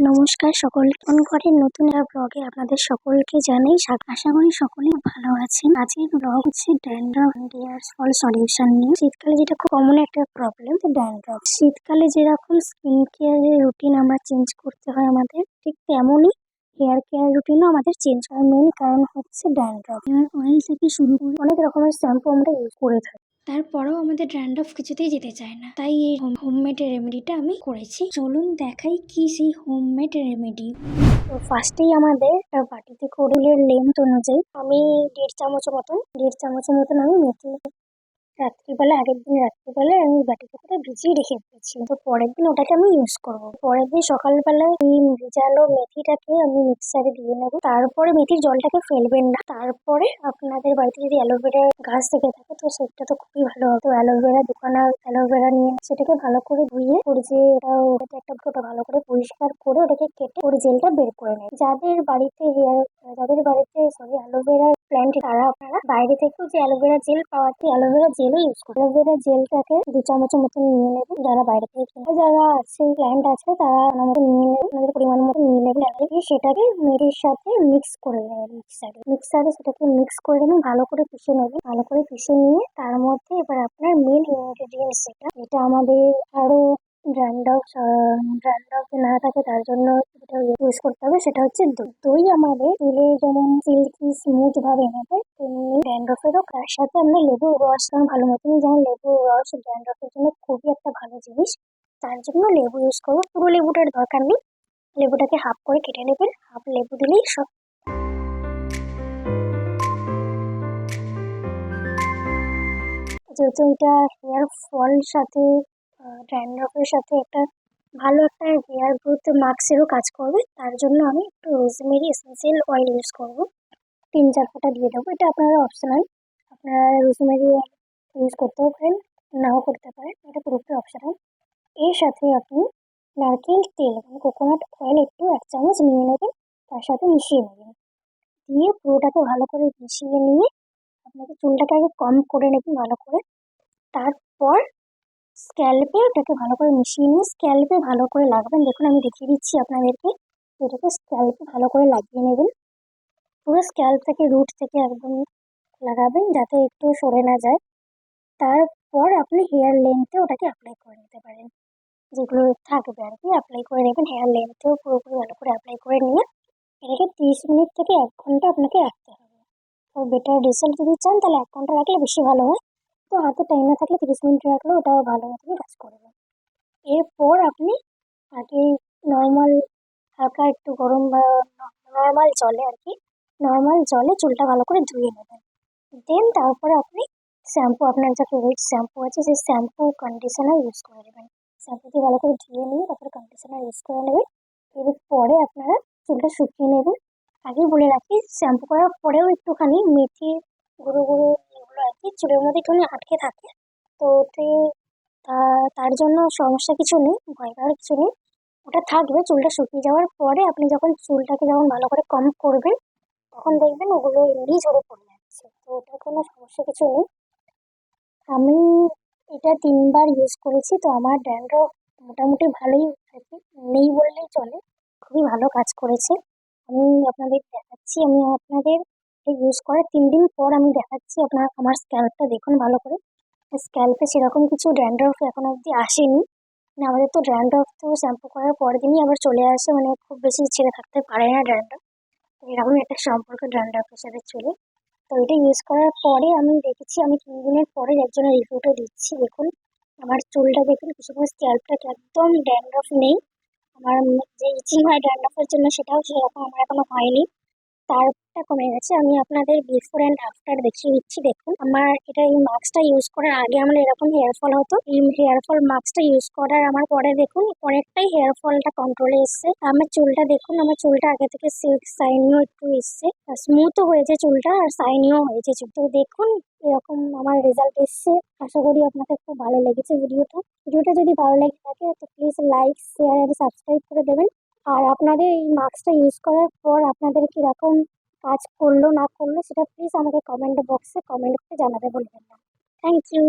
নমস্কার সকলকে ঘরের নতুন একটা ব্লগে আপনাদের সকলকে জানাই আশা করি সকলেই ভালো আছেন। আজকের ব্লগ হচ্ছে ড্যান্ড্রফ হেয়ার ফল সলিউশন নিয়ে। শীতকালে যেটা খুব কমন একটা প্রবলেম ড্যান্ড্রফ। শীতকালে যেরকম স্কিন কেয়ারের রুটিন আমরা চেঞ্জ করতে হয় আমাদের, ঠিক তেমনই হেয়ার কেয়ার রুটিনও আমাদের চেঞ্জ করার মেইন কারণ হচ্ছে ড্যান্ড্রফ। হেয়ার অয়েল থেকে শুরু করে অনেক রকমের শ্যাম্পু আমরা ইউজ করে থাকি, তারপরেও আমাদের ড্যান্ড্রফ কিছুতেই যেতে চায় না। তাই এই হোমমেড রেমেডিটা আমি করেছি। চলুন দেখাই কি সেই হোমমেড রেমেডি। তো ফার্স্টেই আমাদের একটা বাটিতে কড়ুলের লেন্থ অনুযায়ী আমি 1.5 চামচের মতন আমি মেথি আগের দিন রাত্রিবেলা আমি বাটিতে করে ভিজিয়ে রেখে দিয়েছি। তো পরের দিন ওটাকে আমি ইউজ করবো। পরের দিন সকালবেলায় এই ভিজানো মেথিটাকে আমি মিক্সারে দিয়ে নেবো। তারপরে মেথির জলটাকে ফেলবেন না। তারপরে আপনাদের বাড়িতে যদি অ্যালোভেরা গাছ থেকে থাকে তো সেটা তো খুবই ভালো হবে। তো অ্যালোভেরা নিয়ে সেটাকে ভালো করে ধুয়ে ওর যে ওটা ভালো করে পরিষ্কার করে ওটাকে কেটে ওর জেলটা বের করে নেয়। যাদের বাড়িতে অ্যালোভেরা প্ল্যান্ট তারা আপনারা বাইরে থেকেও যে অ্যালোভেরা জেল পাওয়া যায় অ্যালোভেরা জেলও ইউজ করবে। অ্যালোভেরা জেলটাকে 2 চামচের মতন নিয়ে নেবেন। যারা বাইরে থেকে কিনবে, যারা আছে প্ল্যান্ট আছে তারা নিয়ে নেবেন, আপনাদের পরিমাণ মতো নিয়ে নেবেন। সেটাকে মেথির সাথে মিক্স করে নেবেন। মিক্সারে সেটাকে মিক্স করে নেবেন, ভালো করে পিষে নেবেন। ভালো করে পিষে নিয়ে তার মধ্যে এবার আপনার মেন ইনগ্রেডিয়েন্টস এটা আমাদের আরো ড্যান্ড্রফ না থাকে তার জন্য যেটা ইউজ করতে হবে সেটা হচ্ছে দই। দই আমাদের চুলে যেমন সিল্কি স্মুথ ভাবে এনে দেয়, তেমনি ড্যান্ড্রফেরও। তার সাথে আমরা লেবুর রস, ভালো মতনই জানেন লেবুর রস ড্যান্ড্রফের জন্য খুবই একটা ভালো জিনিস। তার জন্য লেবু ইউজ করবো। পুরো লেবুটার দরকার নেই, লেবুটাকে হাফ করে কেটে নেবেন। হাফ লেবু দিলেই সব। যেহেতু এটা হেয়ার ফল সাথে ড্যান্ড্রফের সাথে ভালো একটা হেয়ার গ্রোথ মাস্কেরও কাজ করবে, তার জন্য আমি একটু রোজমেরি এসেন্সিয়াল অয়েল ইউজ করবো। 3-4 ফোঁটা দিয়ে দেবো। এটা আপনারা অপশনাল, আপনারা রোজমেরি অয়েল ইউজ করতেও পারেন, নাও করতে পারেন, এটা পুরোপুরি অপশনাল। এর সাথে আপনি নারকেল তেল কোকোনাট অয়েল একটু 1 চামচ নিয়ে নেবেন, তার সাথে মিশিয়ে নেবেন। দিয়ে পুরোটাকে ভালো করে মিশিয়ে নিয়ে আপনাকে চুলটাকে আগে কম করে নেবেন ভালো করে। তারপর স্ক্যাল্পে ওটাকে ভালো করে মিশিয়ে নিয়ে স্ক্যাল্পে ভালো করে লাগাবেন। দেখুন আমি দেখিয়ে দিচ্ছি আপনাদেরকে। এটাকে স্ক্যাল্পে ভালো করে লাগিয়ে নেবেন, পুরো স্ক্যাল্প থেকে রুট থেকে একদম লাগাবেন যাতে একটু সরে না যায়। তারপর আপনি হেয়ার লেন্থে ওটাকে অ্যাপ্লাই করে নিতে পারেন, যেগুলো থাকবে আর কি অ্যাপ্লাই করে নেবেন। হেয়ার লেন্থেও পুরোপুরি ভালো করে অ্যাপ্লাই করে নিয়ে এটাকে 30 মিনিট থেকে 1 ঘন্টা আপনাকে রাখতে হবে। তো বেটার রেজাল্ট যদি চান তাহলে 1 ঘন্টা রাখলে বেশি ভালো হয়। তো হাতে টাইম না থাকলে 30 মিনিট রাখলেও ওটাও ভালো মতনই কাজ করবে। এরপর আপনি আগে নর্মাল হালকা একটু গরম বা নর্মাল জলে আর কি, নর্মাল জলে চুলটা ভালো করে ধুয়ে নেবেন। দেন তারপরে আপনি শ্যাম্পু, আপনার যা ফেভারিট শ্যাম্পু আছে সেই শ্যাম্পু কন্ডিশনার ইউজ করে নেবেন। শ্যাম্পু দিয়ে ভালো করে ধুয়ে নিয়ে তারপরে কন্ডিশনার ইউজ করে নেবেন। এরপরে আপনারা চুলটা শুকিয়ে নেবেন। আগেই বলে রাখি শ্যাম্পু করার পরেও একটুখানি মেথির গুঁড়ো গুঁড়ো যেগুলো আর কি চুলের মধ্যে একটুখানি আটকে থাকে, তো ওতে তার জন্য সমস্যা কিছু নেই, ভয় পাওয়ার কিছু নেই। ওটা থাকবে। চুলটা শুকিয়ে যাওয়ার পরে আপনি যখন চুলটাকে ভালো করে কম করবেন তখন দেখবেন ওগুলো এমনি ঝরে পড়ে যাচ্ছে, তো ওটার কোনো সমস্যা কিছু নেই। আমি এটা 3 বার ইউজ করেছি, তো আমার ড্যান্ড্রফ মোটামুটি ভালোই আছে, নেই বললেই চলে, খুবই ভালো কাজ করেছে। আমি আপনাদের দেখাচ্ছি, আমি আপনাদের ইউজ করার 3 দিন পর আমি দেখাচ্ছি। আমার স্ক্যাল্পটা দেখুন ভালো করে। স্ক্যাল্পে সেরকম কিছু ড্যান্ড্রফ এখন অবধি আসেনি। মানে আমাদের তো ড্যান্ড্রফ তো শ্যাম্পু করার পরের দিনই আবার চলে আসে, মানে খুব বেশি ছেড়ে থাকতে পারে না ড্যান্ড্রফ। এরকম একটা সম্পর্ক ড্যান্ড্রফের সাথে চলে। তো এটা ইউজ করার পরে আমি দেখেছি, আমি 3 দিনের পরে একজনের রিভিউটা দিচ্ছি। দেখুন আমার চুলটা দেখুন, কিছুক্ষণ স্ক্যাল্পটা একদম ড্যান্ড্রফ নেই। আমার যে ইচিং হয় ড্যান্ড্রফের জন্য সেটাও সেরকম আমার এখনো হয়নি, তারটা কমে গেছে। আমি আপনাদের বিফোর অ্যান্ড আফটার দেখিয়ে দিচ্ছি। দেখুন আমার এই মাস্কটা ইউজ করার আগে আমার এরকম হেয়ার ফল হতো, এই হেয়ার ফল মাস্কটা ইউজ করার আমার পরে দেখুন অনেকটাই হেয়ার ফলটা কন্ট্রোলে এসছে। আমার চুলটা দেখুন, আমার চুলটা আগে থেকে সিল্ক শাইনিও একটু এসছে, স্মুথও হয়েছে চুলটা আর শাইনিও হয়েছে চুল। তো দেখুন এরকম আমার রেজাল্ট এসছে। আশা করি আপনাদের খুব ভালো লেগেছে ভিডিওটা যদি ভালো লেগে থাকে তো প্লিজ লাইক শেয়ার আর সাবস্ক্রাইব করে দেবেন। আর আপনাদের এই মাস্কটা ইউজ করার পর আপনাদের কিরকম কাজ করলো না করলো সেটা প্লিজ আমাকে কমেন্ট বক্সে কমেন্ট করে জানাতে বলবেন না। Thank you.